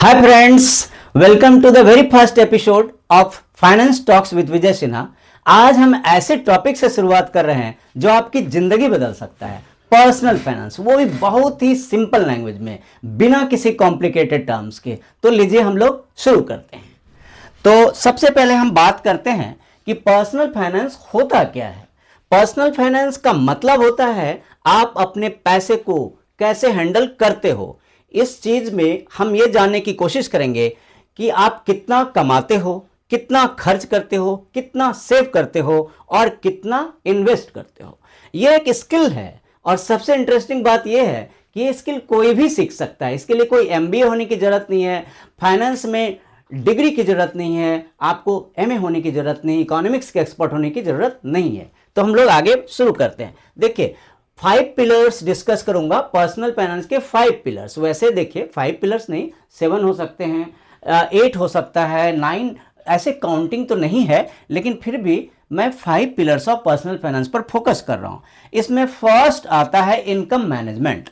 Hi friends, welcome to the very first episode of finance talks with Vijay Sinha. आज हम ऐसे topic से शुरुआत कर रहे हैं जो आपकी जिंदगी बदल सकता है, पर्सनल फाइनेंस, वो भी बहुत ही सिंपल लैंग्वेज में, बिना किसी कॉम्प्लिकेटेड टर्म्स के। तो लीजिए हम लोग शुरू करते हैं। तो सबसे पहले हम बात करते हैं कि पर्सनल फाइनेंस होता क्या है। पर्सनल फाइनेंस का मतलब होता है आप अपने पैसे को कैसे हैंडल करते हो। इस चीज में हम ये जानने की कोशिश करेंगे कि आप कितना कमाते हो, कितना खर्च करते हो, कितना सेव करते हो और कितना इन्वेस्ट करते हो। यह एक स्किल है और सबसे इंटरेस्टिंग बात यह है कि ये स्किल कोई भी सीख सकता है। इसके लिए कोई एमबीए होने की जरूरत नहीं है, फाइनेंस में डिग्री की जरूरत नहीं है, आपको एमए होने की जरूरत नहीं, इकोनॉमिक्स के एक्सपर्ट होने की जरूरत नहीं है। तो हम लोग आगे शुरू करते हैं। देखिए, 5 पिलर्स डिस्कस करूंगा, पर्सनल फाइनेंस के 5 पिलर्स। वैसे देखिए 5 पिलर्स नहीं, 7 हो सकते हैं, 8 हो सकता है, 9, ऐसे काउंटिंग तो नहीं है, लेकिन फिर भी मैं 5 पिलर्स ऑफ पर्सनल फाइनेंस पर फोकस कर रहा हूं। इसमें फर्स्ट आता है इनकम मैनेजमेंट।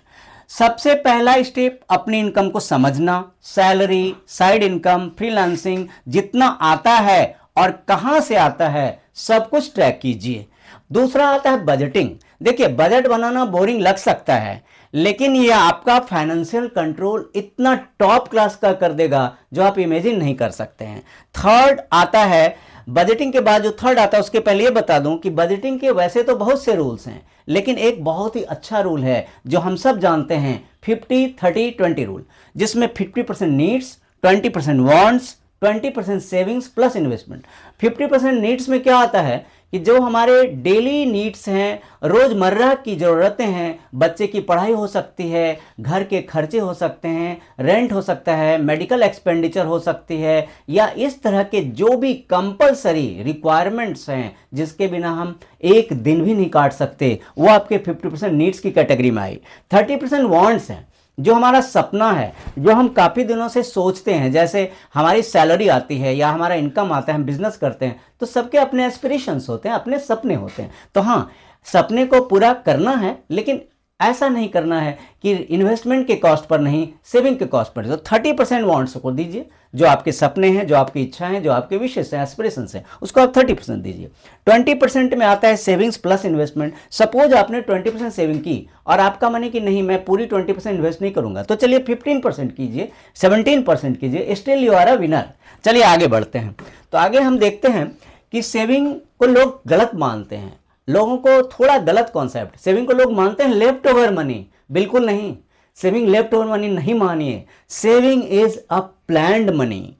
सबसे पहला स्टेप अपनी इनकम को समझना, सैलरी, साइड इनकम, फ्रीलांसिंग, जितना आता है और कहां से आता है सब कुछ ट्रैक कीजिए। दूसरा आता है बजटिंग। देखिए, बजट बनाना बोरिंग लग सकता है, लेकिन ये आपका फाइनेंशियल कंट्रोल इतना टॉप क्लास का कर देगा जो आप इमेजिन नहीं कर सकते हैं। थर्ड आता है, बजटिंग के बाद जो थर्ड आता है उसके पहले ये बता दूं कि बजटिंग के वैसे तो बहुत से रूल्स हैं, लेकिन एक बहुत ही अच्छा रूल है जो हम सब जानते हैं, 50-30-20 रूल, जिसमें 50% needs, 20% wants, 20% savings plus investment. 50% needs में क्या आता है कि जो हमारे डेली नीड्स हैं, रोजमर्रा की ज़रूरतें हैं, बच्चे की पढ़ाई हो सकती है, घर के खर्चे हो सकते हैं, रेंट हो सकता है, मेडिकल एक्सपेंडिचर हो सकती है, या इस तरह के जो भी कंपलसरी रिक्वायरमेंट्स हैं जिसके बिना हम एक दिन भी नहीं काट सकते, वो आपके 50% नीड्स की कैटेगरी में आई। 30% वांट्स हैं, जो हमारा सपना है, जो हम काफ़ी दिनों से सोचते हैं। जैसे हमारी सैलरी आती है या हमारा इनकम आता है, हम बिजनेस करते हैं, तो सबके अपने एस्पिरेशंस होते हैं, अपने सपने होते हैं। तो हाँ, सपने को पूरा करना है, लेकिन ऐसा नहीं करना है कि इन्वेस्टमेंट के कॉस्ट पर नहीं, सेविंग के कॉस्ट पर। तो 30% वांट्स को दीजिए, जो आपके सपने हैं, जो आपकी इच्छा हैं, जो आपके विशेष हैं, एस्पिरेशंस हैं, उसको आप 30% दीजिए। 20% में आता है सेविंग्स प्लस इन्वेस्टमेंट। सपोज आपने 20% सेविंग की और आपका मनी कि नहीं, मैं पूरी 20% इन्वेस्ट नहीं करूंगा, तो चलिए 15% कीजिए, 17% कीजिए, still you are a winner. चलिए आगे बढ़ते हैं। तो आगे हम देखते हैं कि सेविंग को लोग गलत मानते हैं, लोगों को थोड़ा गलत कॉन्सेप्ट। सेविंग को लोग मानते हैं लेफ्ट ओवर मनी, बिल्कुल नहीं। सेविंग लेफ्ट ओवर मनी नहीं मानिए। Saving is a planned money,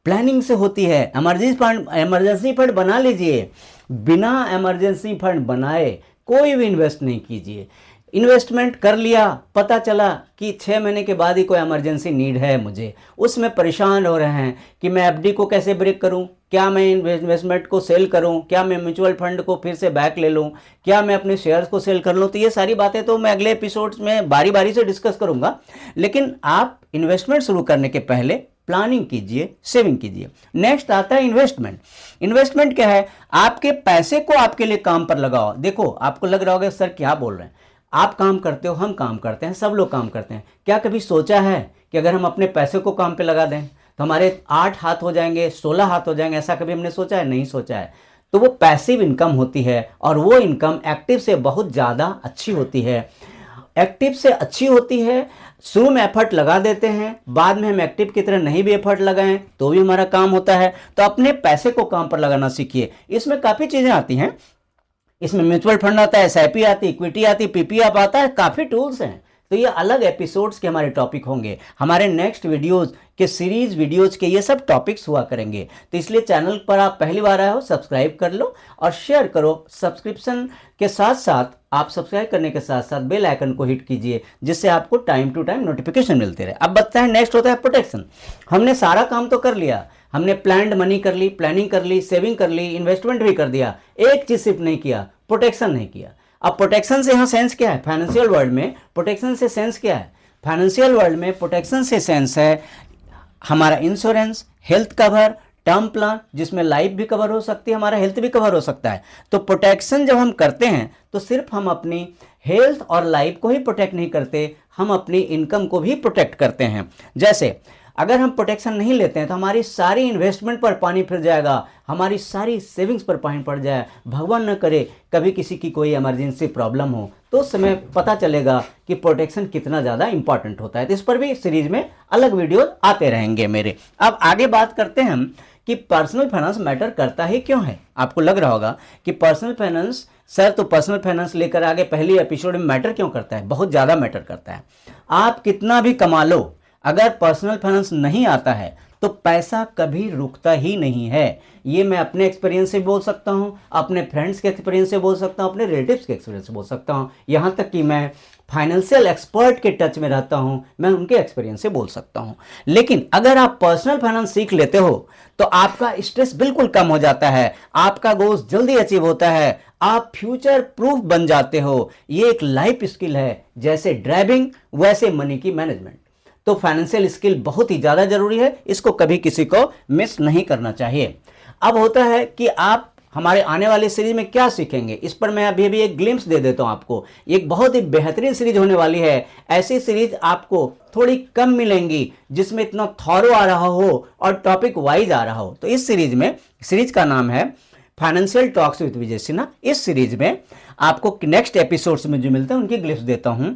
planning से होती है। इमरजेंसी फंड बना लीजिए। बिना इमरजेंसी फंड बनाए कोई भी इन्वेस्ट नहीं कीजिए। इन्वेस्टमेंट कर लिया, पता चला कि 6 महीने के बाद ही कोई इमरजेंसी नीड है मुझे, उसमें परेशान हो रहे हैं कि मैं एफडी को कैसे ब्रेक करूं, क्या मैं इन्वेस्टमेंट को सेल करूं, क्या मैं म्यूचुअल फंड को फिर से बैक ले लूं, क्या मैं अपने शेयर्स को सेल कर लूं। तो ये सारी बातें तो मैं अगले एपिसोड्स में बारी बारी से डिस्कस करूंगा, लेकिन आप इन्वेस्टमेंट शुरू करने के पहले प्लानिंग कीजिए, सेविंग कीजिए। नेक्स्ट आता है इन्वेस्टमेंट। इन्वेस्टमेंट क्या है? आपके पैसे को आपके लिए काम पर लगाओ। देखो, आपको लग रहा होगा सर क्या बोल रहे हैं, आप काम करते हो, हम काम करते हैं, सब लोग काम करते हैं। क्या कभी सोचा है कि अगर हम अपने पैसे को काम पे लगा दें तो हमारे 8 हाथ हो जाएंगे, 16 हाथ हो जाएंगे? ऐसा कभी हमने सोचा है? नहीं सोचा है। तो वो पैसिव इनकम होती है और वो इनकम एक्टिव से बहुत ज़्यादा अच्छी होती है। एक्टिव से अच्छी होती है, शुरू में एफर्ट लगा देते हैं, बाद में हम एक्टिव की तरह नहीं भी एफर्ट लगाएं तो भी हमारा काम होता है। तो अपने पैसे को काम पर लगाना सीखिए। इसमें काफ़ी चीज़ें आती हैं, इसमें म्यूचुअल फंड आता है, एसआईपी आती, इक्विटी आती, पीपीएफ आता है, काफ़ी टूल्स हैं। तो ये अलग एपिसोड्स के हमारे टॉपिक होंगे, हमारे नेक्स्ट वीडियोस के सीरीज वीडियोस के ये सब टॉपिक्स हुआ करेंगे। तो इसलिए चैनल पर आप पहली बार आए हो, सब्सक्राइब कर लो और शेयर करो। सब्सक्रिप्शन के साथ साथ आप सब्सक्राइब करने के साथ साथ बेल आइकन को हिट कीजिए, जिससे आपको टाइम टू टाइम नोटिफिकेशन मिलते रहे। अब बचता है, नेक्स्ट होता है प्रोटेक्शन। हमने सारा काम तो कर लिया, हमने प्लान्ड मनी कर ली, प्लानिंग कर ली, सेविंग कर ली, इन्वेस्टमेंट भी कर दिया, एक चीज सिर्फ नहीं किया, प्रोटेक्शन नहीं किया। अब प्रोटेक्शन से यहाँ सेंस क्या है? फाइनेंशियल वर्ल्ड में प्रोटेक्शन से सेंस क्या है? फाइनेंशियल वर्ल्ड में प्रोटेक्शन से सेंस है हमारा insurance, health cover, term plan, जिसमें लाइफ भी कवर हो सकती है, हमारा हेल्थ भी कवर हो सकता है। तो प्रोटेक्शन जब हम करते हैं तो सिर्फ हम अपनी हेल्थ और लाइफ को ही प्रोटेक्ट नहीं करते, हम अपनी इनकम को भी प्रोटेक्ट करते हैं। जैसे अगर हम प्रोटेक्शन नहीं लेते हैं तो हमारी सारी इन्वेस्टमेंट पर पानी फिर जाएगा, हमारी सारी सेविंग्स पर पानी पड़ जाए। भगवान न करे कभी किसी की कोई इमरजेंसी प्रॉब्लम हो तो उस समय पता चलेगा कि प्रोटेक्शन कितना ज़्यादा इंपॉर्टेंट होता है। तो इस पर भी सीरीज में अलग वीडियो आते रहेंगे मेरे। अब आगे बात करते हैं हम कि पर्सनल फाइनेंस मैटर करता ही क्यों है। आपको लग रहा होगा कि पर्सनल फाइनेंस सर तो पर्सनल फाइनेंस लेकर आगे पहली एपिसोड में मैटर क्यों करता है। बहुत ज़्यादा मैटर करता है। आप कितना भी कमा लो, अगर पर्सनल फाइनेंस नहीं आता है तो पैसा कभी रुकता ही नहीं है। ये मैं अपने एक्सपीरियंस से बोल सकता हूँ, अपने फ्रेंड्स के एक्सपीरियंस से बोल सकता हूँ, अपने रिलेटिव्स के एक्सपीरियंस से बोल सकता हूँ, यहाँ तक कि मैं फाइनेंशियल एक्सपर्ट के टच में रहता हूँ, मैं उनके एक्सपीरियंस से बोल सकता हूँ। लेकिन अगर आप पर्सनल फाइनेंस सीख लेते हो तो आपका स्ट्रेस बिल्कुल कम हो जाता है, आपका गोल्स जल्दी अचीव होता है, आप फ्यूचर प्रूफ बन जाते हो। ये एक लाइफ स्किल है, जैसे ड्राइविंग वैसे मनी की मैनेजमेंट। तो फाइनेंशियल स्किल बहुत ही ज़्यादा जरूरी है, इसको कभी किसी को मिस नहीं करना चाहिए। अब होता है कि आप हमारे आने वाले सीरीज में क्या सीखेंगे, इस पर मैं अभी भी एक ग्लिम्स दे देता हूं आपको। एक बहुत ही बेहतरीन सीरीज होने वाली है। ऐसी सीरीज आपको थोड़ी कम मिलेंगी जिसमें इतना थॉरो आ रहा हो और टॉपिक वाइज आ रहा हो। तो इस सीरीज का नाम है financial talks with Vijay Sinha. इस सीरीज में आपको नेक्स्ट एपिसोड्स में जो मिलते हैं उनकी ग्लिम्स देता हूं।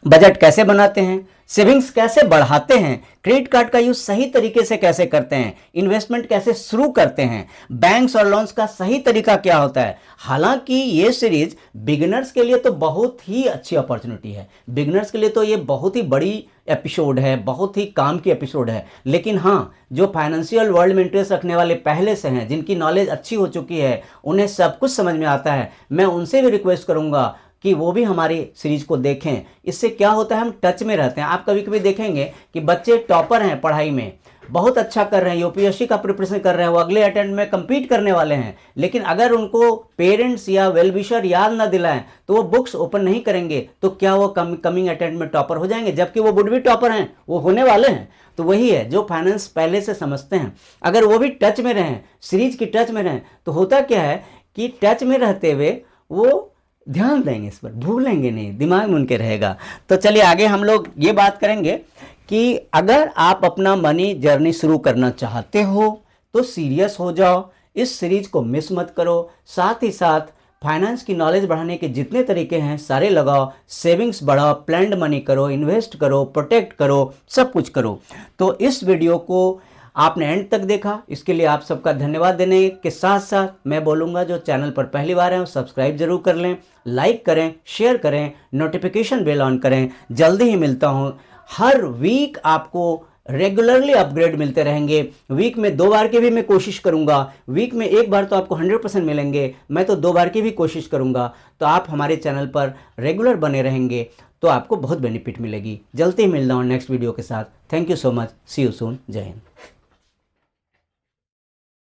बजट कैसे बनाते हैं, सेविंग्स कैसे बढ़ाते हैं, क्रेडिट कार्ड का यूज सही तरीके से कैसे करते हैं, इन्वेस्टमेंट कैसे शुरू करते हैं, बैंक्स और लोन्स का सही तरीका क्या होता है। हालांकि ये सीरीज बिगिनर्स के लिए तो बहुत ही अच्छी अपॉर्चुनिटी है, बिगिनर्स के लिए तो ये बहुत ही बड़ी एपिसोड है, बहुत ही काम की एपिसोड है। लेकिन हाँ, जो फाइनेंशियल वर्ल्ड में इंटरेस्ट रखने वाले पहले से हैं, जिनकी नॉलेज अच्छी हो चुकी है, उन्हें सब कुछ समझ में आता है, मैं उनसे भी रिक्वेस्ट करूंगा कि वो भी हमारी सीरीज को देखें। इससे क्या होता है, हम टच में रहते हैं। आप कभी कभी देखेंगे कि बच्चे टॉपर हैं पढ़ाई में, बहुत अच्छा कर रहे हैं, यूपीएससी का प्रिपरेशन कर रहे हैं, वो अगले अटेम्प्ट में compete करने वाले हैं, लेकिन अगर उनको पेरेंट्स या वेल विशर याद ना दिलाएं तो वो बुक्स ओपन नहीं करेंगे, तो क्या वो कमिंग अटेम्प्ट में टॉपर हो जाएंगे, जबकि वो वुड भी टॉपर हैं, वो होने वाले हैं। तो वही है, जो फाइनेंस पहले से समझते हैं अगर वो भी टच में रहें, सीरीज की टच में रहें, तो होता क्या है कि टच में रहते हुए वो ध्यान देंगे, इस पर भूलेंगे नहीं, दिमाग में उनके रहेगा। तो चलिए आगे हम लोग ये बात करेंगे कि अगर आप अपना मनी जर्नी शुरू करना चाहते हो तो सीरियस हो जाओ, इस सीरीज को मिस मत करो। साथ ही साथ फाइनेंस की नॉलेज बढ़ाने के जितने तरीके हैं सारे लगाओ, सेविंग्स बढ़ाओ, प्लान्ड मनी करो, इन्वेस्ट करो, प्रोटेक्ट करो, सब कुछ करो। तो इस वीडियो को आपने एंड तक देखा, इसके लिए आप सबका धन्यवाद। देने के साथ साथ मैं बोलूँगा जो चैनल पर पहली बार हैं वो सब्सक्राइब जरूर कर लें, लाइक करें, शेयर करें, नोटिफिकेशन बेल ऑन करें। जल्दी ही मिलता हूँ। हर वीक आपको रेगुलरली अपग्रेड मिलते रहेंगे। वीक में 2 बार की भी मैं कोशिश करूंगा, वीक में 1 बार तो आपको 100% मिलेंगे, मैं तो 2 बार की भी कोशिश करूंगा। तो आप हमारे चैनल पर रेगुलर बने रहेंगे तो आपको बहुत बेनिफिट मिलेगी। जल्दी ही मिल रहा हूँ नेक्स्ट वीडियो के साथ। Thank you so much, see you soon, जय हिंद।